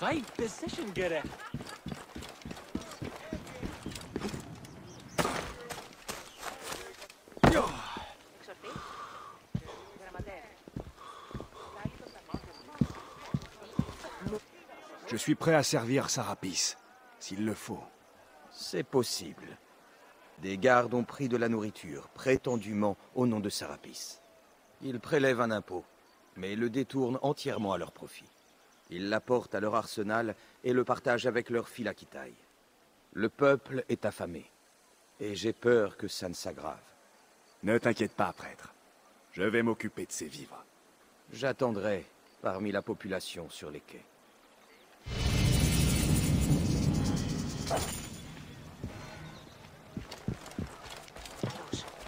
Right position gerecht. Je suis prêt à servir Sarapis, s'il le faut. C'est possible. Des gardes ont pris de la nourriture, prétendument au nom de Sarapis. Ils prélèvent un impôt, mais le détournent entièrement à leur profit. Ils l'apportent à leur arsenal et le partagent avec leurs Phylakitai. Le peuple est affamé, et j'ai peur que ça ne s'aggrave. Ne t'inquiète pas, prêtre. Je vais m'occuper de ces vivres. J'attendrai parmi la population sur les quais.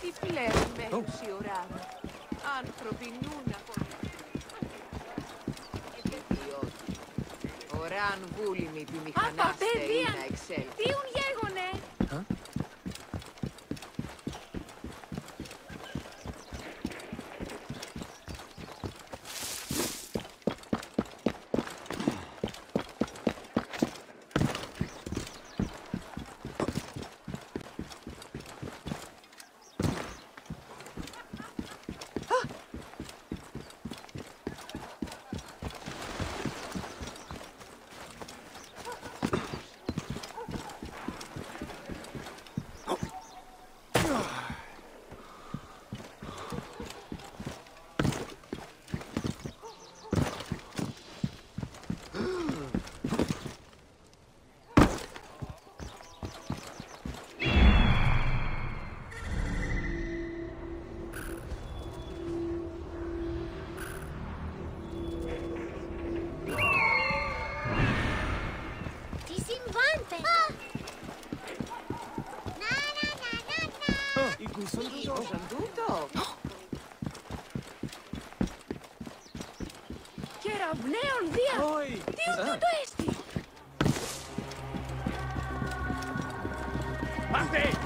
Τι πλέον μέρους η ώρα. Άνθρωποι νουν από... Ωραάν βούλημη τη μηχανάστε ή να εξέλθει. Τι ουν γέγονε.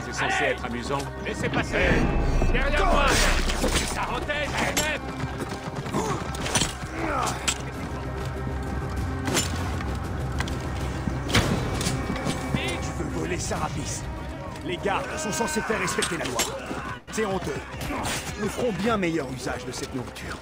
C'est censé être amusant. Laissez passer. Derrière moi. Ça rotège, Tu veux voler Sarapis? Les gardes sont censés faire respecter la loi. C'est honteux. Nous ferons bien meilleur usage de cette nourriture.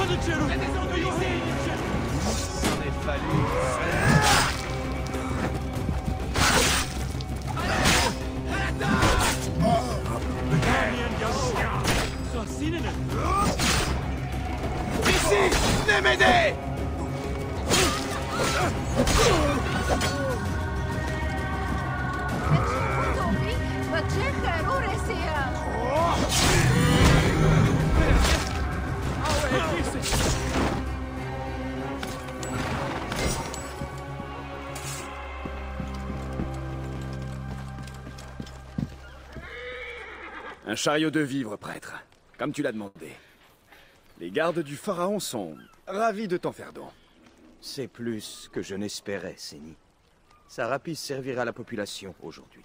en est fallu. Ici! Venez m'aider! Un chariot de vivres, prêtre. Comme tu l'as demandé. Les gardes du pharaon sont ravis de t'en faire don. C'est plus que je n'espérais, Séni. Sarapis servira la population aujourd'hui.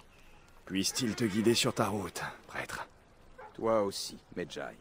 Puisse-t-il te guider sur ta route, prêtre? Toi aussi, Medjay.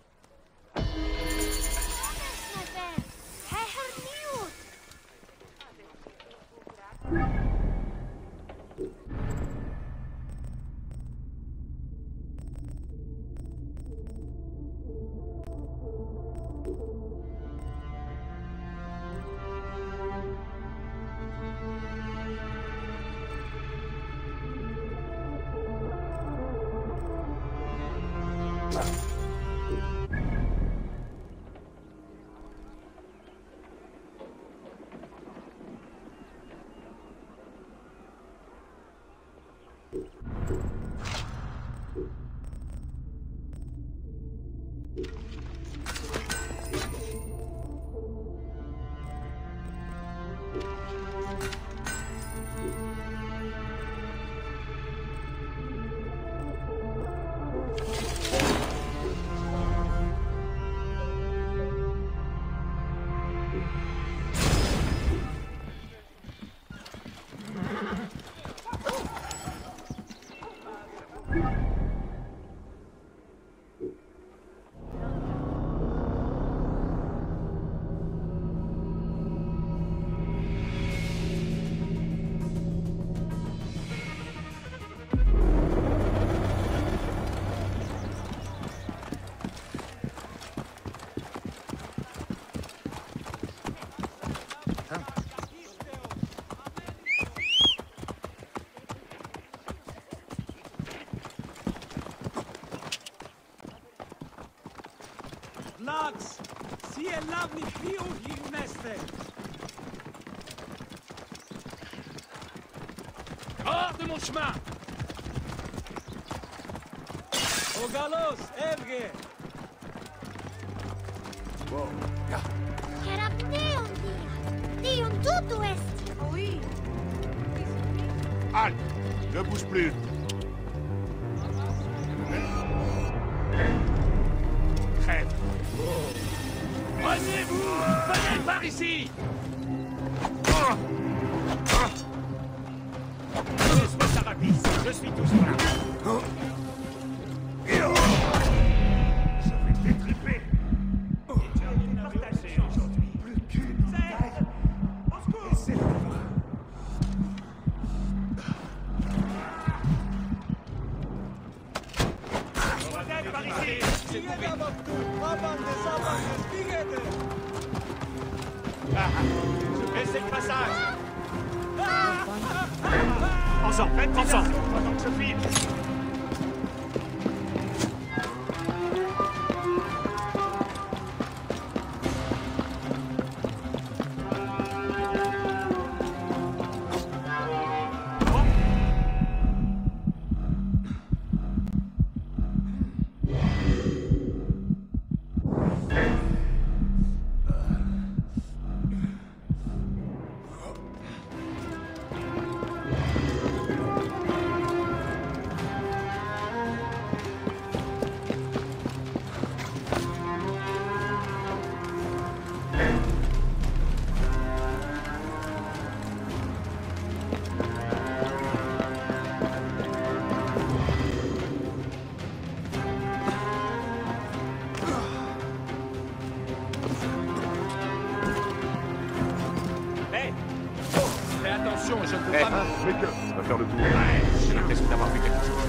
Lax, si elle lave les filles au neste. Hors de mon chemin! Au galos, Evge! Kerapteon dia! Dion tutu est! Oui. Halte! Ne bouge plus! Crève! Revenez-vous! Venez par ici! Laisse-moi Sarapis, je suis toujours là. Je vais te détriper! Tu as été partagé aujourd'hui. C'est... Au secours! Revenez par ici! C'est coupé. Laissez le passage! Ensemble, ensemble! Pendant que je file! Fais attention, je ne peux pas... Mais que... On va faire le tour. Ouais, j'ai l'impression d'avoir vu quelque chose.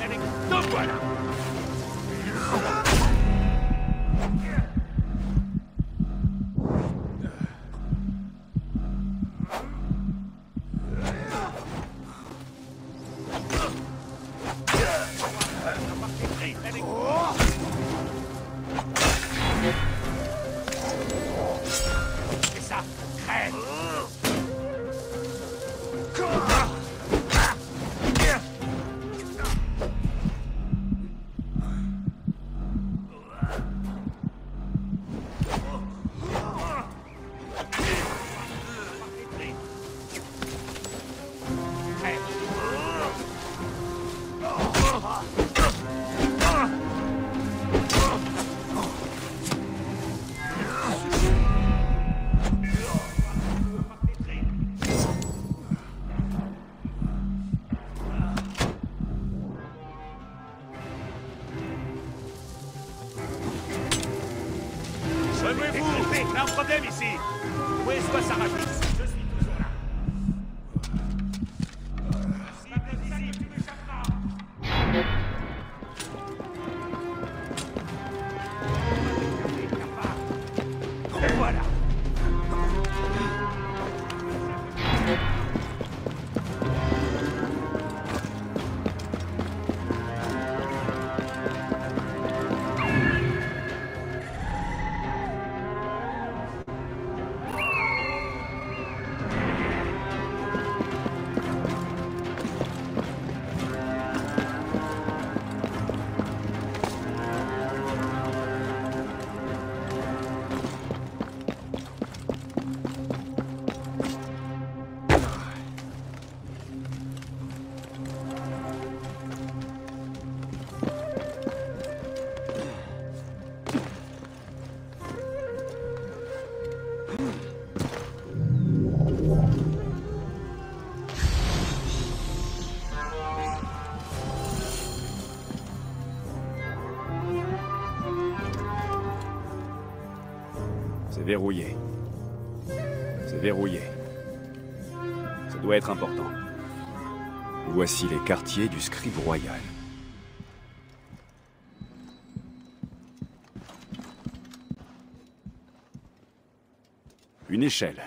Avec deux voilà. Calmez-vous. Là, un problème ici. Où est-ce Sarapis? Je suis toujours là. Voilà. C'est verrouillé. C'est verrouillé. Ça doit être important. Voici les quartiers du scribe royal. Une échelle.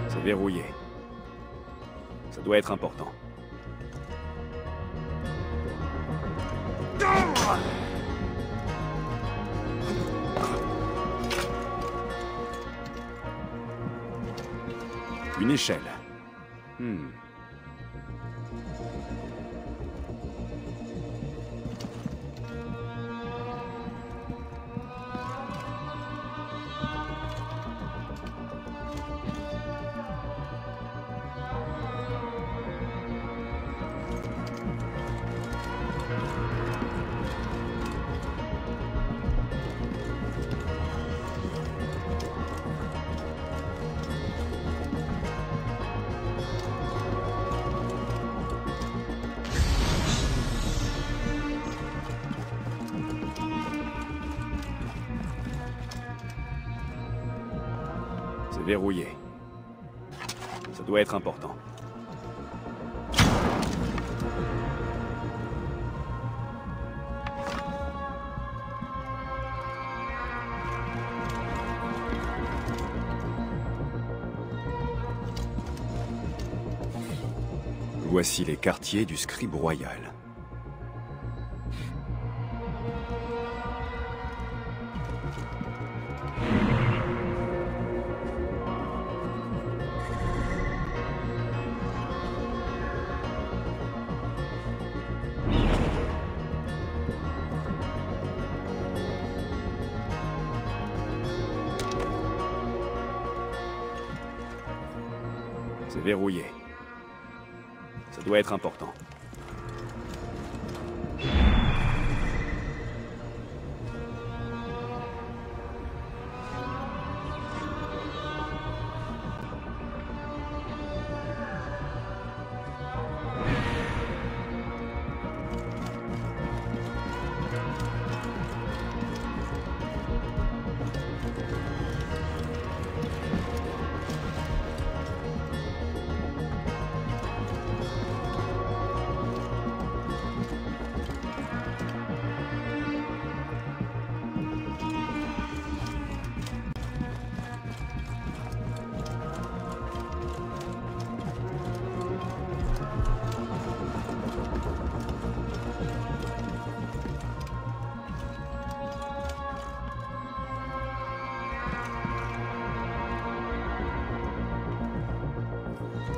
C'est verrouillé. Ça doit être important. Une échelle. C'est verrouillé. Ça doit être important. Voici les quartiers du scribe royal. C'est verrouillé. Ça doit être important.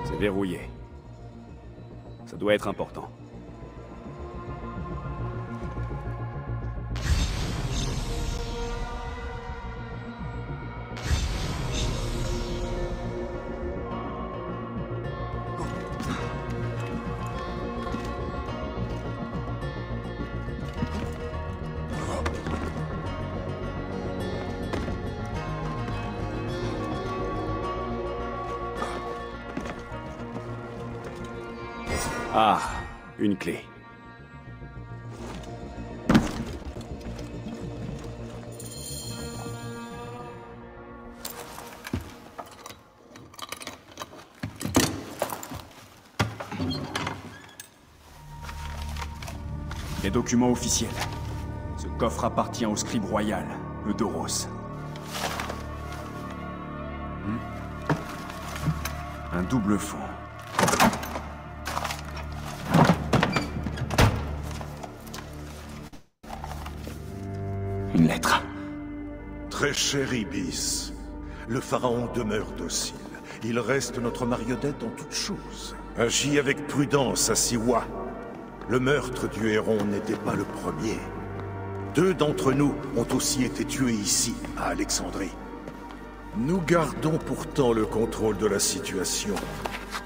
C'est verrouillé. Ça doit être important. Ah, une clé. Les documents officiels. Ce coffre appartient au scribe royal, Eudoros. Un double fond. Une lettre. Très cher Ibis, le pharaon demeure docile. Il reste notre marionnette en toutes choses. Agis avec prudence à Siwa. Le meurtre du héron n'était pas le premier. 2 d'entre nous ont aussi été tués ici, à Alexandrie. Nous gardons pourtant le contrôle de la situation.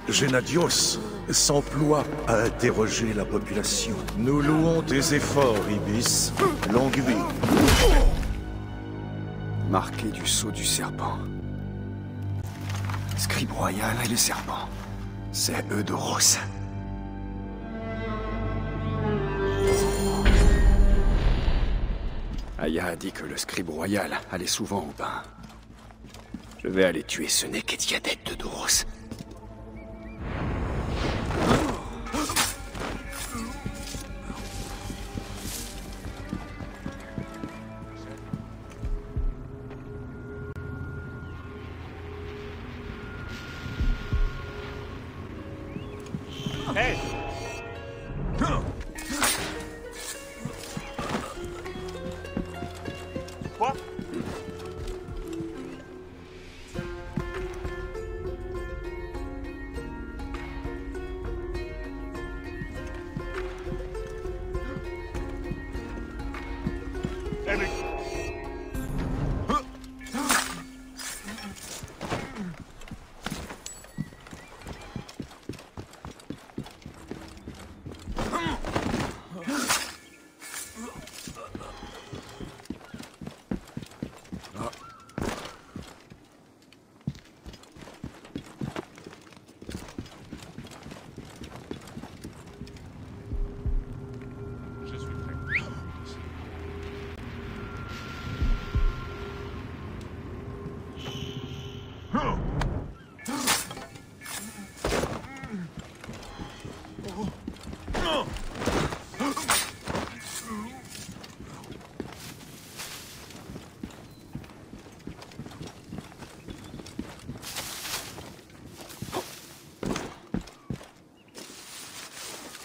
Gennadios s'emploie à interroger la population. Nous louons tes efforts, Ibis. Longue vie. Marqué du sceau du serpent. Scribe royal et le serpent. C'est Eudoros. Aya a dit que le scribe royal allait souvent au bain. Je vais aller tuer ce nez qu'Étiadette d'Eudoros. Hey! Quoi?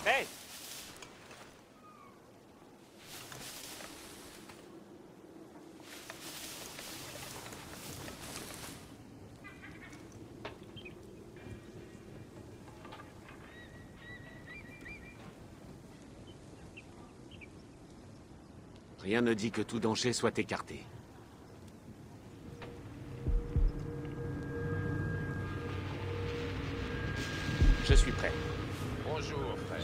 Hey! Rien ne dit que tout danger soit écarté. Je suis prêt. Bonjour, frère.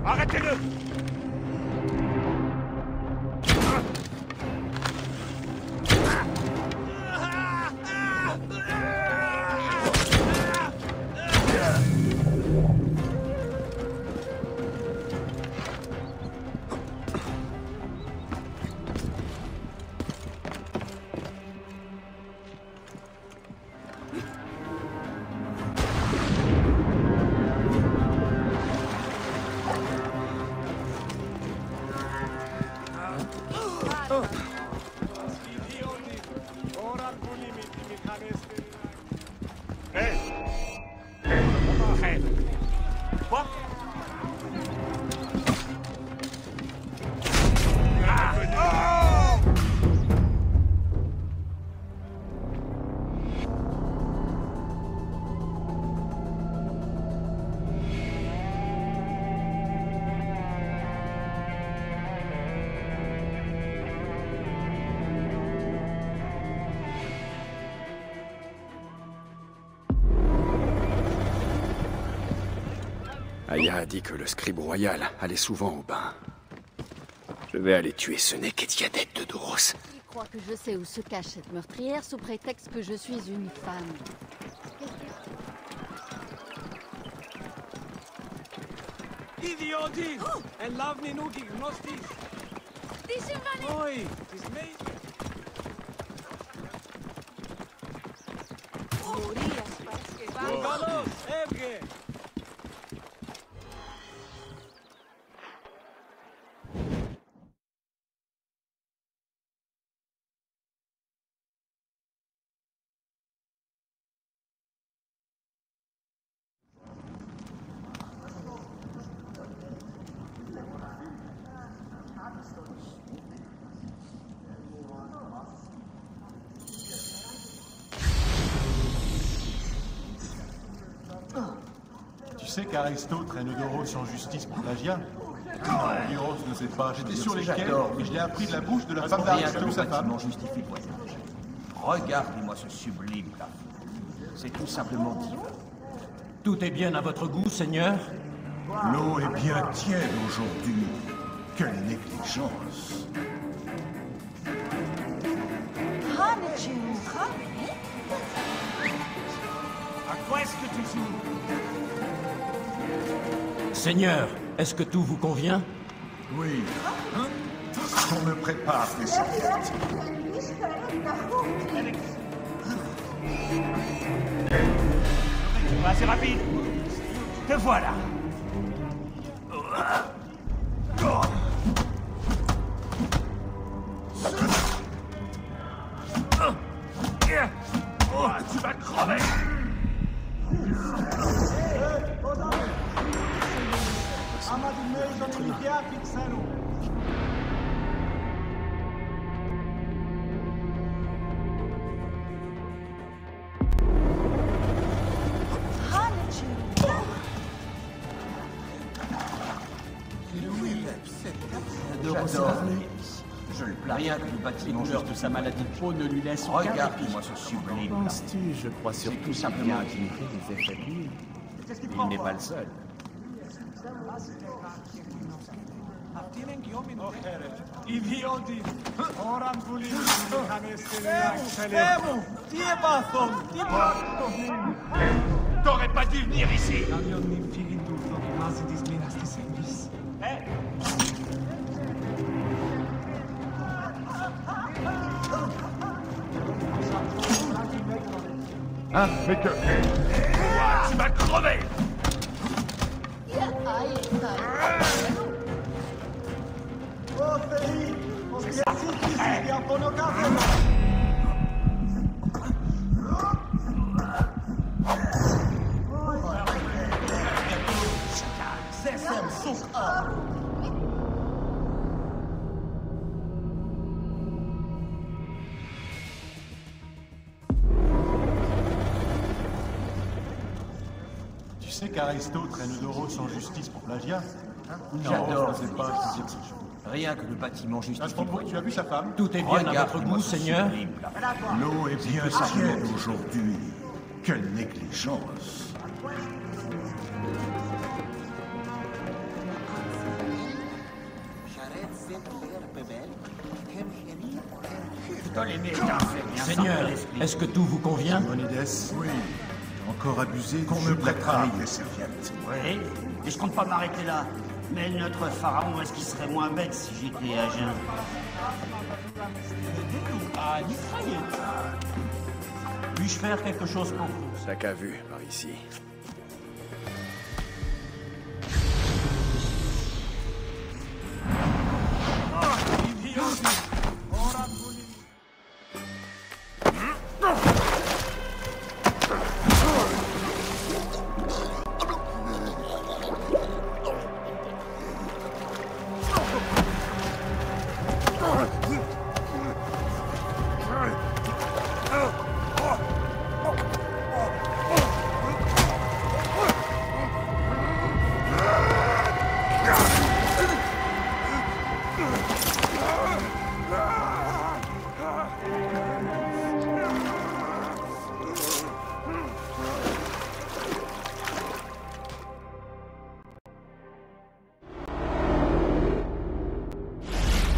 Arrêtez-le! Aya a dit que le scribe royal allait souvent au bain. Je vais aller tuer ce nez qu'Étiadette de Doros. Il croit que je sais où se cache cette meurtrière sous prétexte que je suis une femme. Idioti! En lavni nugi, nostis! Oi, tis me... Galos, Evge! Tu sais qu'Aristo traîne Doros en justice pour plagiat? Doros ne sait pas, j'étais sur les quais et je l'ai appris de la bouche de la femme d'Aristo, sa femme. Justifie le voyage. Regardez-moi ce sublime plafond. C'est tout simplement divin. Tout est bien à votre goût, Seigneur? L'eau est bien tiède aujourd'hui. Quelle négligence. À quoi est-ce que tu joues? Seigneur, est-ce que tout vous convient? Oui. On me prépare des serviettes. Pas assez rapide! Te voilà! Tu vas crever! Je le plains. Rien que le bâtiment de sa maladie de peau ne lui laisse aucun Regarde-moi ce sublime. Penses-tu, je crois surtout tout simplement limiter les effets de l'huile. Il n'est pas le seul. Idioti! Oran pulin, Fermo! Tiebathon! T'aurais pas dû venir ici! Hein, mais que... Tu vas crever! Tu sais qu'Aristo traîne Doros en justice pour plagiat? J'adore je ne sais pas, je te dis. Rien que le bâtiment justifie le Tu voyage. as vu sa femme? Tout est bien à votre Regarde-moi goût, ce Seigneur? sublime plafond. L'eau est bien tiède aujourd'hui. Quelle négligence. Seigneur, est-ce que tout vous convient? Simonides, oui. T'as encore abusé qu'on me prêtera les serviettes. Oui, et je compte pas m'arrêter là. Mais notre pharaon, est-ce qu'il serait moins bête si j'étais à jeun? Puis-je faire quelque chose pour vous? Sac à vue, par ici.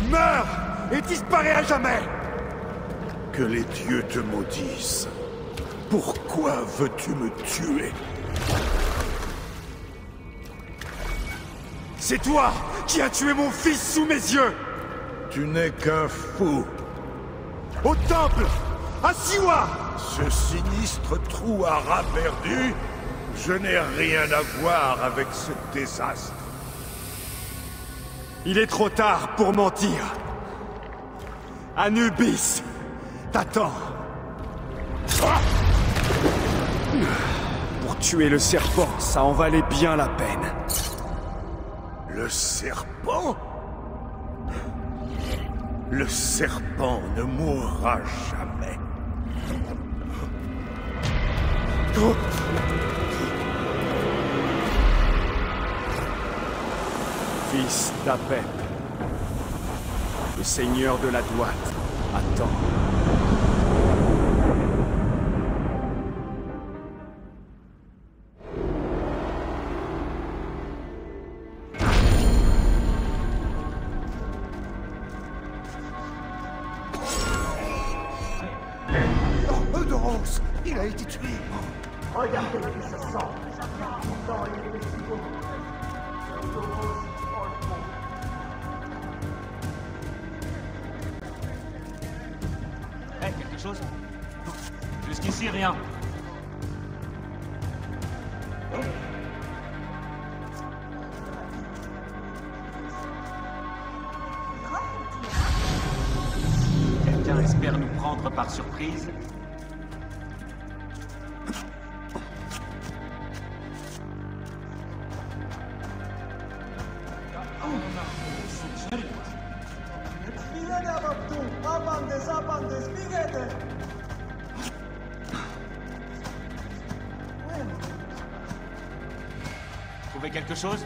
Meurs et disparais à jamais! Que les dieux te maudissent. Pourquoi veux-tu me tuer? C'est toi qui as tué mon fils sous mes yeux! Tu n'es qu'un fou. Au temple! À Siwa! Ce sinistre trou à rat perdu, je n'ai rien à voir avec ce désastre. Il est trop tard pour mentir. Anubis t'attend. Pour tuer le serpent, ça en valait bien la peine. Le serpent? Le serpent ne mourra jamais. Fils d'Apep, le seigneur de la droite, attend. Eudoros, il a été tué. Regardez qui se sent. Quelque chose? Jusqu'ici, rien. Quelqu'un espère nous prendre par surprise? Trouvez quelque chose?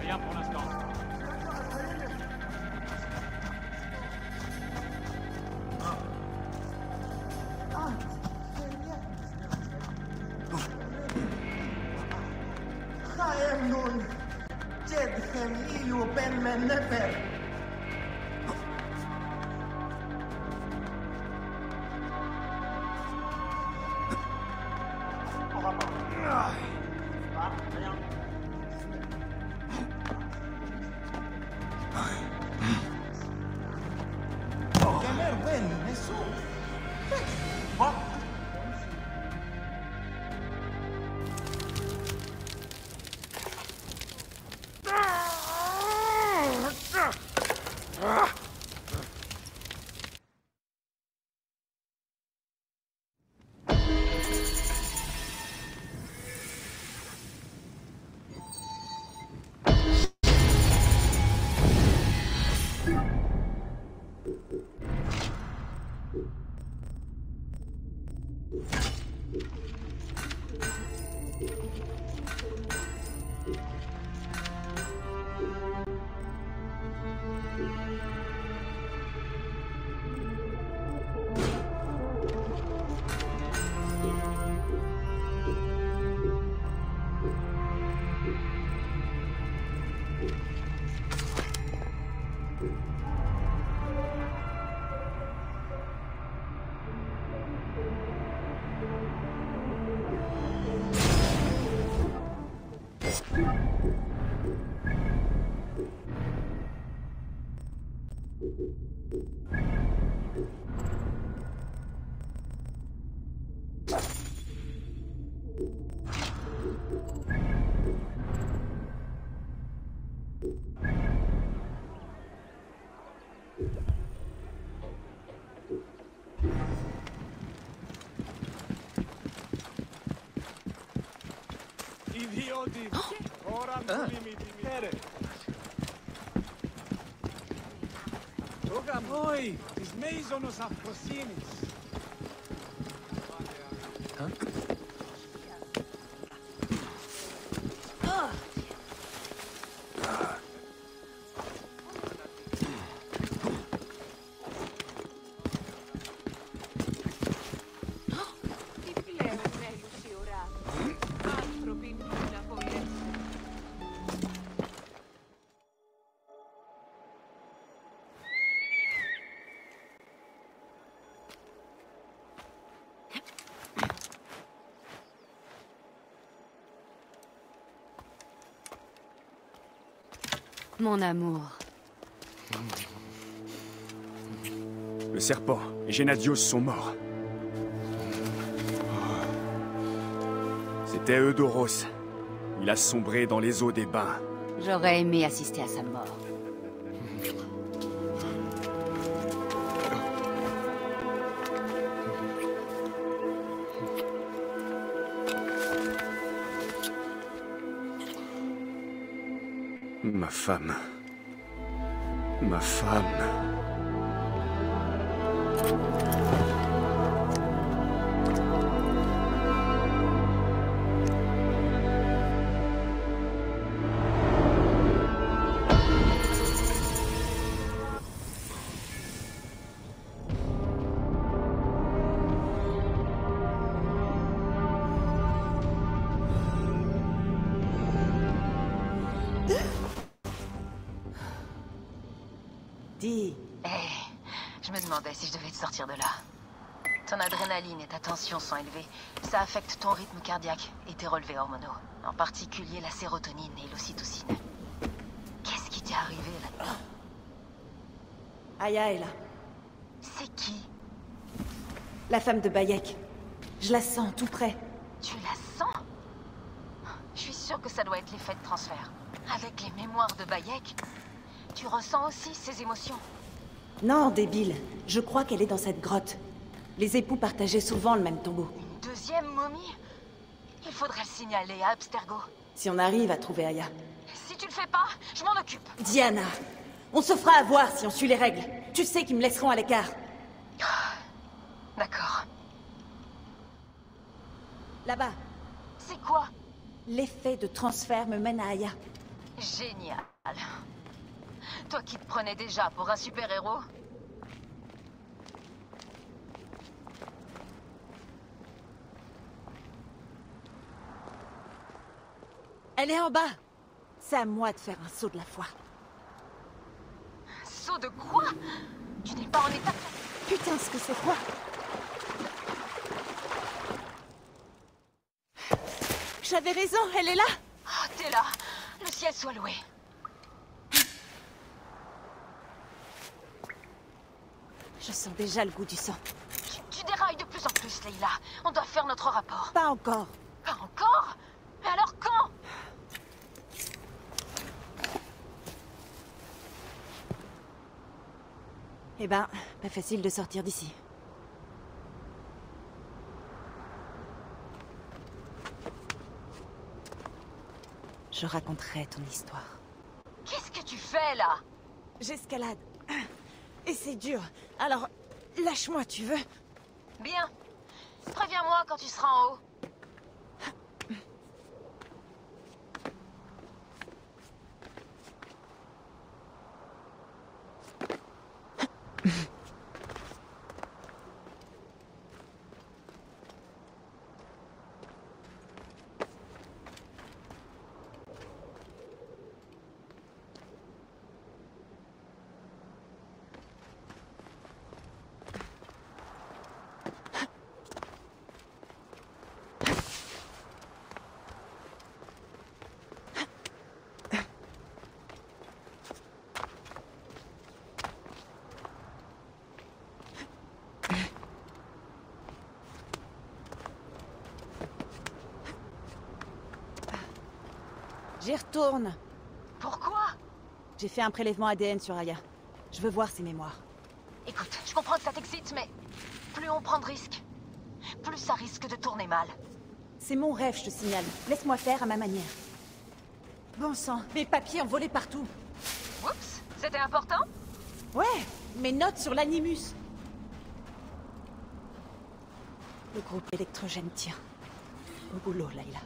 Rien pour l'instant. Mon amour. Le serpent et Gennadios sont morts. C'était Eudoros. Il a sombré dans les eaux des bains. J'aurais aimé assister à sa mort. Ma femme. Ma femme. Dis. Je me demandais si je devais te sortir de là. Ton adrénaline et ta tension sont élevées. Ça affecte ton rythme cardiaque et tes relevés hormonaux. En particulier la sérotonine et l'ocytocine. Qu'est-ce qui t'est arrivé là-dedans? Aya est là. C'est qui? La femme de Bayek. Je la sens tout près. Tu la sens? Je suis sûre que ça doit être l'effet de transfert. Avec les mémoires de Bayek, tu ressens aussi ces émotions? Non, débile. Je crois qu'elle est dans cette grotte. Les époux partageaient souvent le même tombeau. Une deuxième momie? Il faudrait le signaler à Abstergo. Si on arrive à trouver Aya. Si tu le fais pas, je m'en occupe. Diana, on se fera avoir si on suit les règles. Tu sais qu'ils me laisseront à l'écart. D'accord. Là-bas. C'est quoi? L'effet de transfert me mène à Aya. Génial. Toi qui te prenais déjà pour un super-héros. Elle est en bas. C'est à moi de faire un saut de la foi. Un saut de quoi? Tu n'es pas en état... Putain, ce que c'est froid. J'avais raison, elle est là. Oh, t'es là. Le ciel soit loué. Je sens déjà le goût du sang. Tu dérailles de plus en plus, Leila. On doit faire notre rapport. Pas encore. Pas encore? Mais alors quand? Eh ben, pas facile de sortir d'ici. Je raconterai ton histoire. Qu'est-ce que tu fais, là? J'escalade. Et c'est dur. Alors, lâche-moi, tu veux? Bien. Préviens-moi quand tu seras en haut. J'y retourne. Pourquoi? J'ai fait un prélèvement ADN sur Aya. Je veux voir ses mémoires. Écoute, je comprends que ça t'excite, mais plus on prend de risques, plus ça risque de tourner mal. C'est mon rêve, je te signale. Laisse-moi faire à ma manière. Bon sang, mes papiers ont volé partout. Oups, c'était important? Ouais, mes notes sur l'animus. Le groupe électrogène tient. Au boulot, Layla.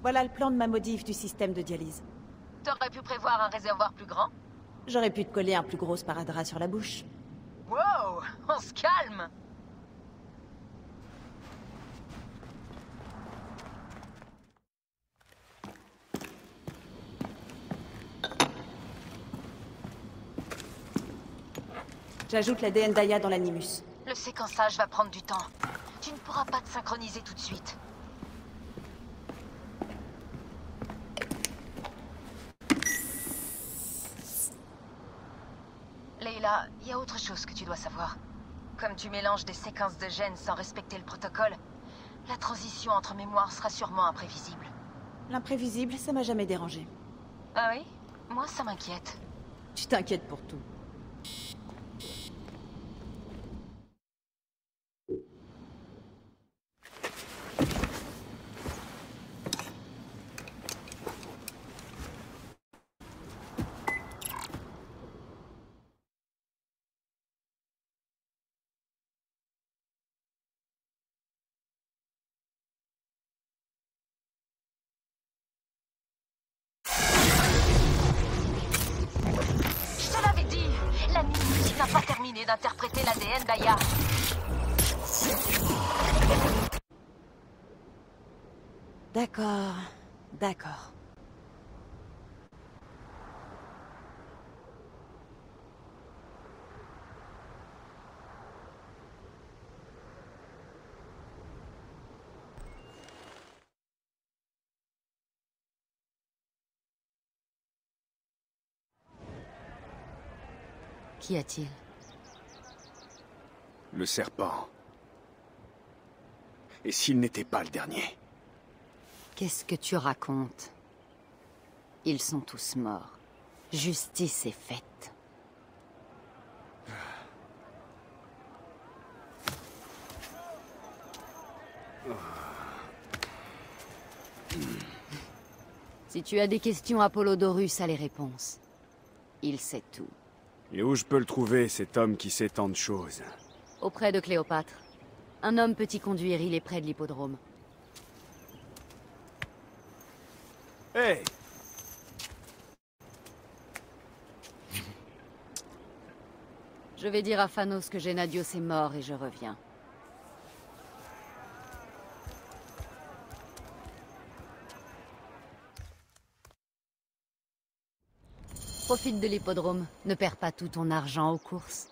Voilà le plan de ma modif du système de dialyse. T'aurais pu prévoir un réservoir plus grand? J'aurais pu te coller un plus gros sparadrap sur la bouche. Wow, on se calme! J'ajoute l'ADN d'Aya dans l'animus. Le séquençage va prendre du temps. Tu ne pourras pas te synchroniser tout de suite. Layla, il y a autre chose que tu dois savoir. Comme tu mélanges des séquences de gènes sans respecter le protocole, la transition entre mémoires sera sûrement imprévisible. L'imprévisible, ça m'a jamais dérangé. Ah oui? Moi, ça m'inquiète. Tu t'inquiètes pour tout. N'a pas terminé d'interpréter l'ADN d'Aya. D'accord, d'accord. Qu'y a-t-il? Le serpent. Et s'il n'était pas le dernier? Qu'est-ce que tu racontes? Ils sont tous morts. Justice est faite. Si tu as des questions, Apollodorus a les réponses. Il sait tout. Et où je peux le trouver, cet homme qui sait tant de choses? Auprès de Cléopâtre. Un homme peut y conduire, il est près de l'hippodrome. Hey! Je vais dire à Phanos que Gennadios est mort et je reviens. Profite de l'hippodrome. Ne perds pas tout ton argent aux courses.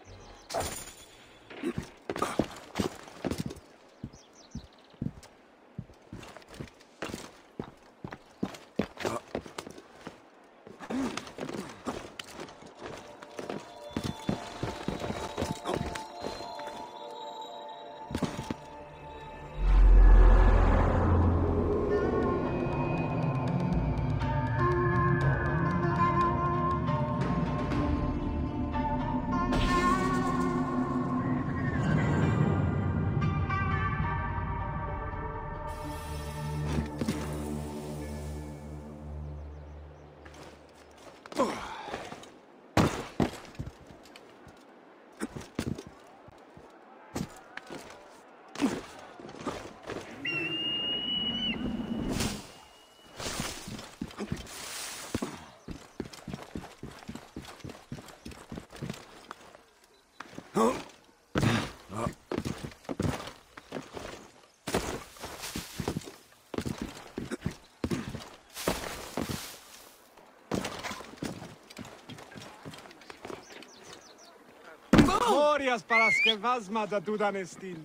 Morias para skevazma da dudanestil.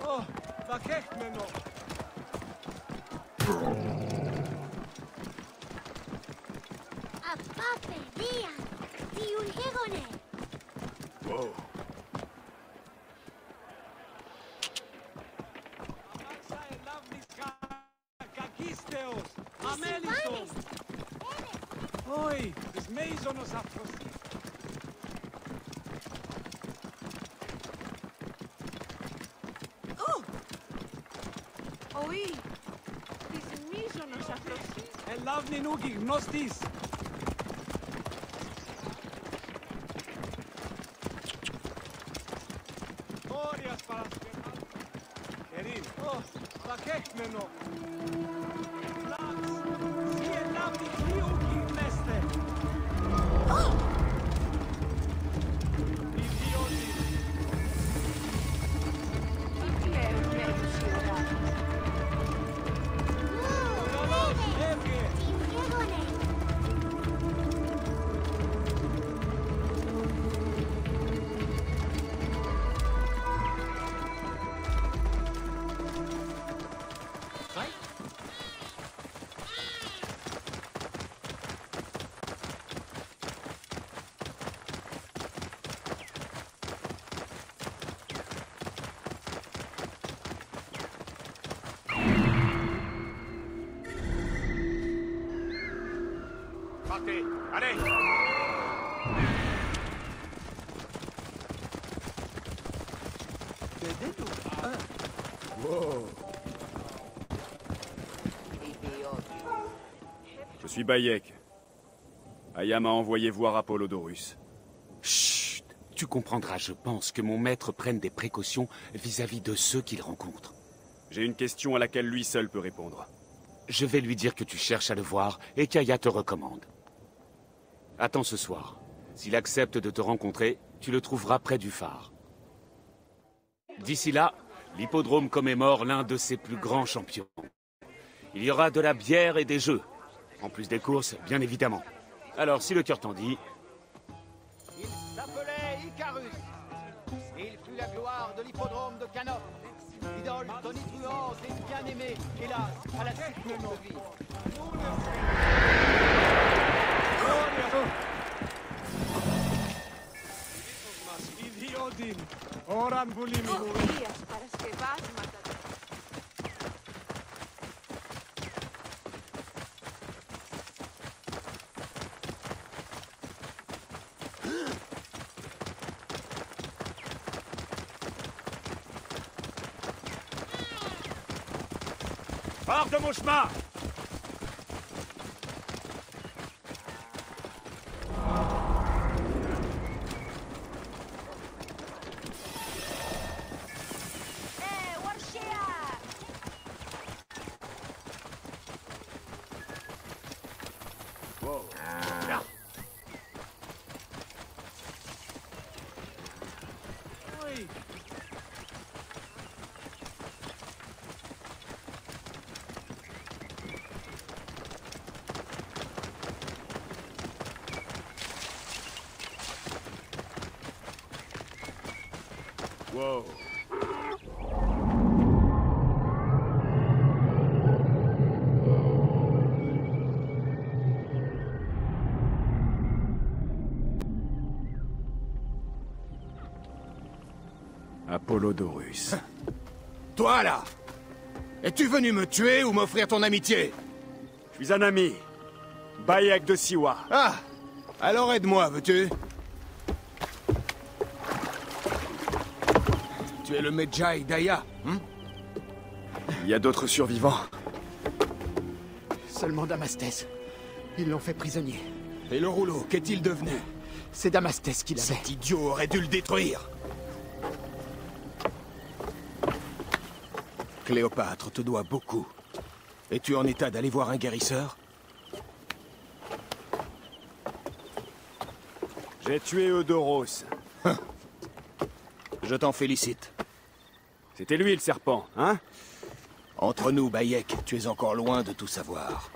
Oh, vakech meno. Apape, dia, diun herone. Wow. Kakisteos, Amelisos. Oi, es meisonos afros. Oui. Τις απλωσίες. Ελάβνη νούκι, γνώστης. Όρια παρασκευά. Ερήν. Πακέκμενο. Λάξ. Σι ελάβνη κλίουκι γνέστε. Ιδιώτη. Τι κλαίουν με τους ιεράς. Partez, allez! Wow. Je suis Bayek. Aya m'a envoyé voir Apollodorus. Chut! Tu comprendras, je pense, que mon maître prenne des précautions vis-à-vis de ceux qu'il rencontre. J'ai une question à laquelle lui seul peut répondre. Je vais lui dire que tu cherches à le voir et qu'Aya te recommande. Attends ce soir. S'il accepte de te rencontrer, tu le trouveras près du phare. D'ici là, l'hippodrome commémore l'un de ses plus grands champions. Il y aura de la bière et des jeux. En plus des courses, bien évidemment. Alors, si le cœur t'en dit... Il s'appelait Icarus. Et il fut la gloire de l'hippodrome de Canopre. Idole tonitruante et bien-aimée, hélas, à la suite de vie. Ιδιώτη. Ώραν πουλί μου. Ορίας παρασκευάσματα. Hors de mon chemin! Wow. Apollodorus. Toi, là! Es-tu venu me tuer ou m'offrir ton amitié? Je suis un ami. Bayek de Siwa. Ah! Alors aide-moi, veux-tu? Tu es le Medjay d'Aya, hein? Il y a d'autres survivants. Seulement Damastès. Ils l'ont fait prisonnier. Et le rouleau, qu'est-il devenu? C'est Damastès qui l'avait. Cet idiot aurait dû le détruire. Cléopâtre te doit beaucoup. Es-tu en état d'aller voir un guérisseur? J'ai tué Eudoros. Je t'en félicite. C'était lui le serpent, hein? Entre nous, Bayek, tu es encore loin de tout savoir.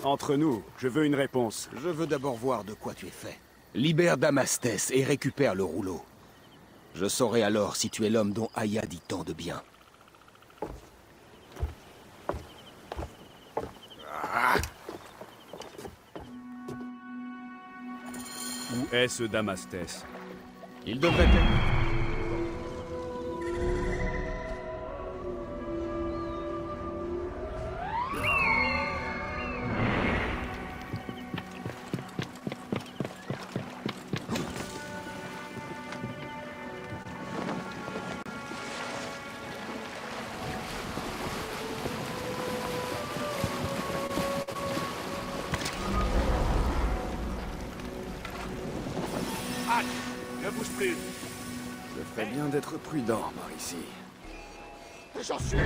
Entre nous, je veux une réponse. Je veux d'abord voir de quoi tu es fait. Libère Damastès et récupère le rouleau. Je saurai alors si tu es l'homme dont Aya dit tant de bien. Où est ce Damastès? Il devrait être... bouge plus. Je ferais bien d'être prudent par ici. J'en suis.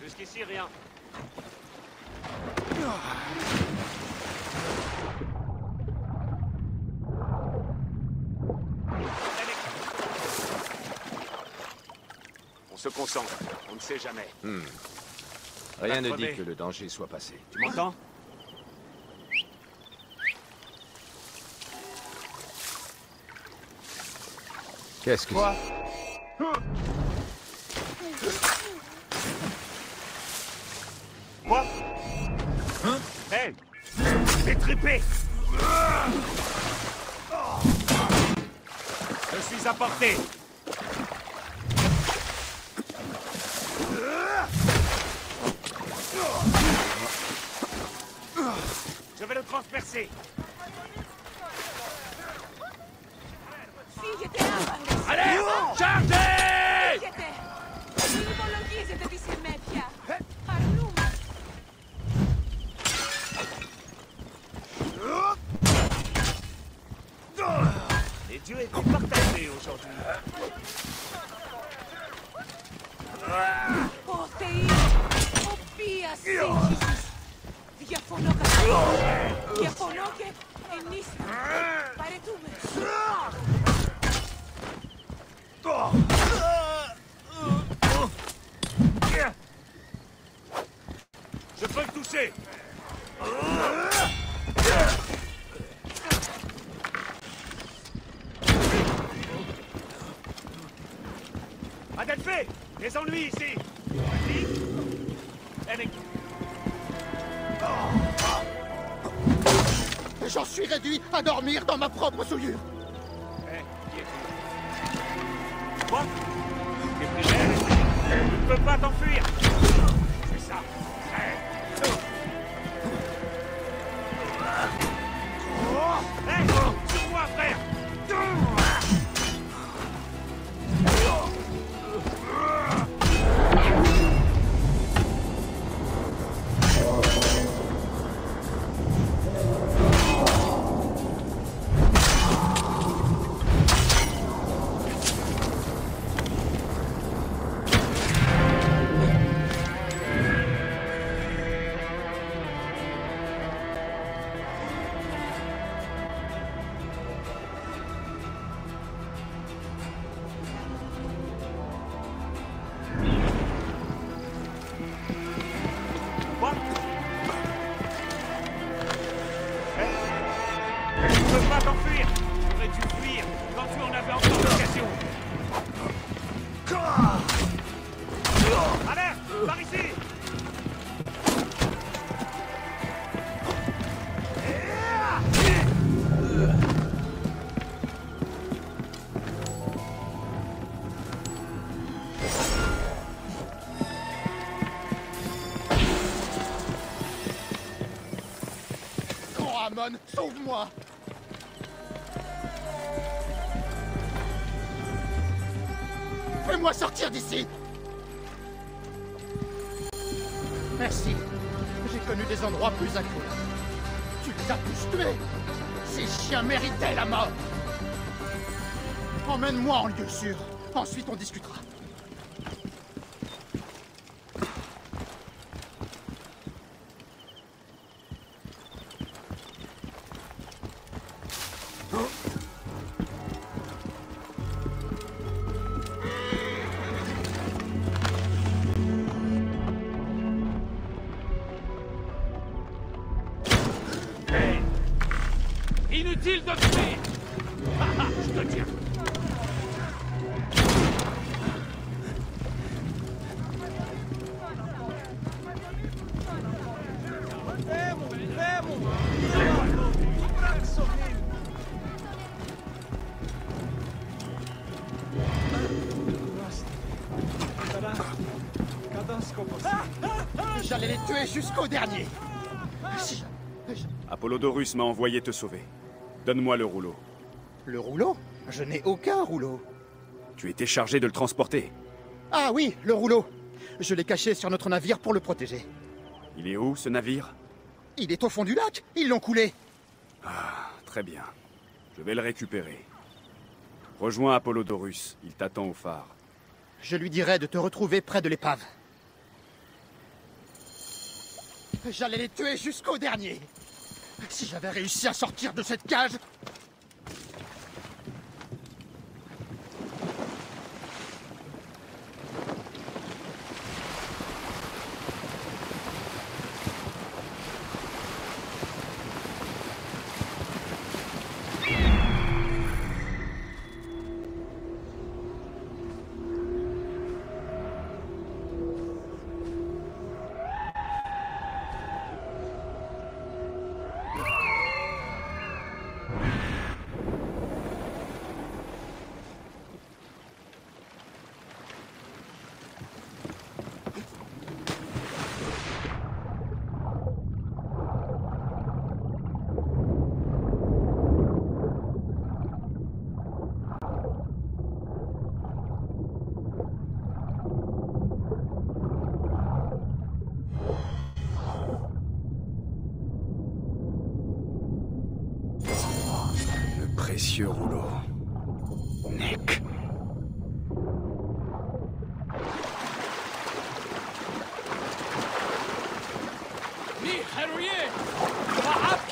Jusqu'ici, rien. On se concentre, on ne sait jamais. Rien ne dit que le danger soit passé. Tu m'entends? Qu'est-ce que Quoi? Quoi? Hein? Hey! T'es trippé! Je suis à portée! Je vais le transpercer! Allez! Chargez! Les dieux étaient partagés aujourd'hui. Je peux le toucher. Adelphé, les ennuis ici. J'en suis réduit à dormir dans ma propre souillure. Qui es-tu? Quoi? T'es primaire? Tu ne peux pas t'enfuir. C'est ça. Hey, sur moi, frère. Amon, sauve-moi! Fais-moi sortir d'ici! Merci. J'ai connu des endroits plus incroyables. Tu les as tous tués! Ces chiens méritaient la mort! Emmène-moi en lieu sûr. Ensuite, on discutera. Inutile de fuir! Je te tiens! J'allais les tuer jusqu'au dernier. Apollodorus m'a envoyé te sauver. Donne-moi le rouleau. Le rouleau? Je n'ai aucun rouleau. Tu étais chargé de le transporter. Ah oui, le rouleau. Je l'ai caché sur notre navire pour le protéger. Il est où, ce navire? Il est au fond du lac. Ils l'ont coulé. Ah, très bien. Je vais le récupérer. Rejoins Apollodorus. Il t'attend au phare. Je lui dirai de te retrouver près de l'épave. J'allais les tuer jusqu'au dernier. Si j'avais réussi à sortir de cette cage... Précieux rouleau. Nick.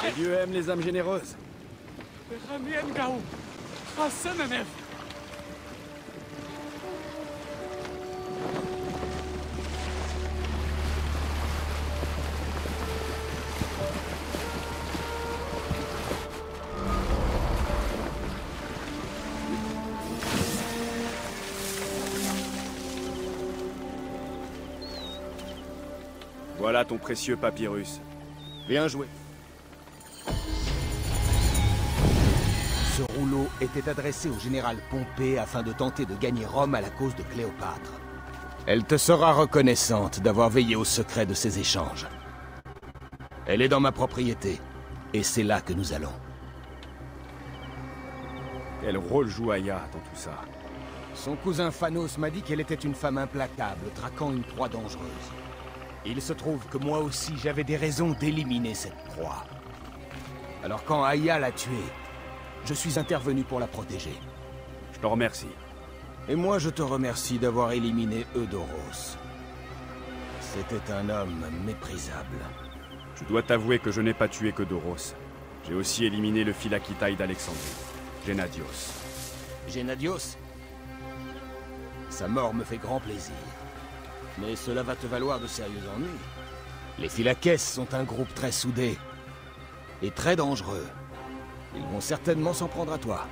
Les dieux aiment les âmes généreuses. Voilà ton précieux papyrus. Bien joué. Ce rouleau était adressé au général Pompée afin de tenter de gagner Rome à la cause de Cléopâtre. Elle te sera reconnaissante d'avoir veillé au secret de ces échanges. Elle est dans ma propriété, et c'est là que nous allons. Quel rôle joue Aya dans tout ça? Son cousin Phanos m'a dit qu'elle était une femme implacable, traquant une proie dangereuse. Il se trouve que moi aussi, j'avais des raisons d'éliminer cette proie. Alors quand Aya l'a tuée, je suis intervenu pour la protéger. Je te remercie. Et moi, je te remercie d'avoir éliminé Eudoros. C'était un homme méprisable. Je dois t'avouer que je n'ai pas tué que Doros. J'ai aussi éliminé le Philakitaï d'Alexandrie, Gennadios. Gennadios? Sa mort me fait grand plaisir. Mais cela va te valoir de sérieux ennuis. Les Phylakès sont un groupe très soudé. Et très dangereux. Ils vont certainement s'en prendre à toi.